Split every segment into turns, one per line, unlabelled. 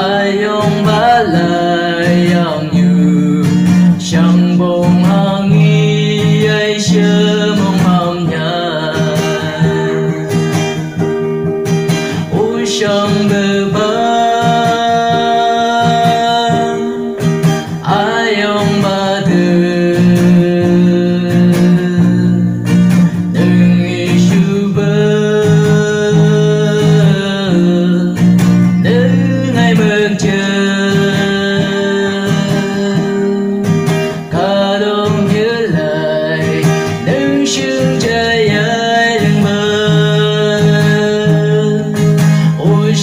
ai ông ba lại yang như chẳng bông hàng nghi ai chưa mong mong nhà ôi chẳng bờ bờ ai ông ba từ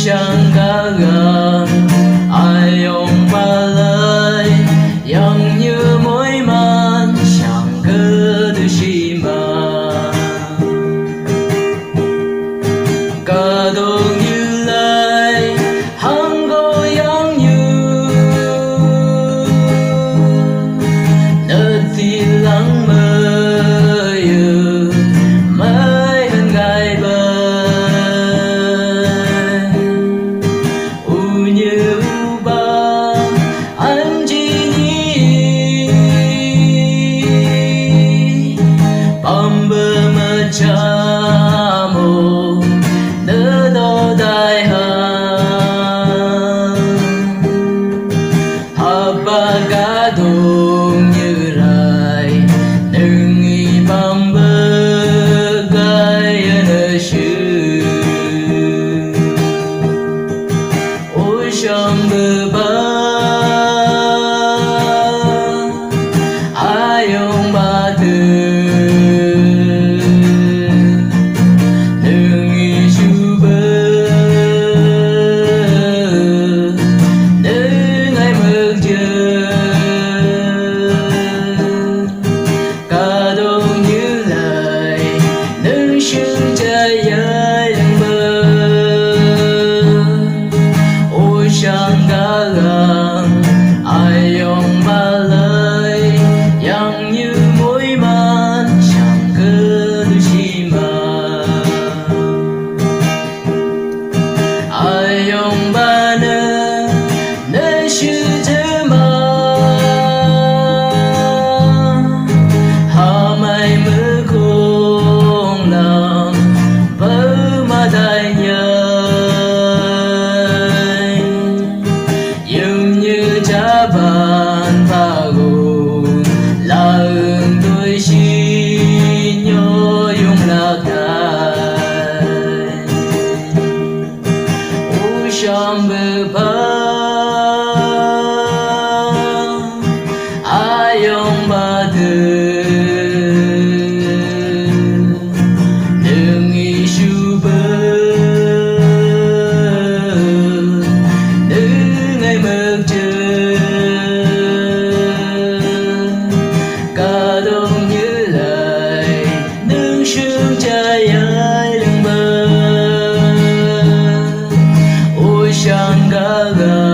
chẳng cả gần ai ông ba lời yang như mối man chẳng cơ được gì mà cả đồ như lời hăng go yang như nơi thì lắng mơ yêu mãi hơn gai bờ chamo nỡ đau đại hang haba cả đông như rai đừng nghĩ băm bơ gai ở xứ ôi trong bờ ba ai ông ba từ chẳng cả gần ai ông ba lời yang như mối man chẳng cơ được gì mà ai ông ba nơ nơi sự thế mà hà mai mơ không làm vỡ mà đại nhờ cha bạn và gồm là ơn tôi xin nhớ dùng lạc đài ôi trong bờ ba ai ông ba từ đừng nghĩ su bơ đừng ngày mơ trời cả đông như lời nương sương trái ai lưng bờ ôi chẳng cả gần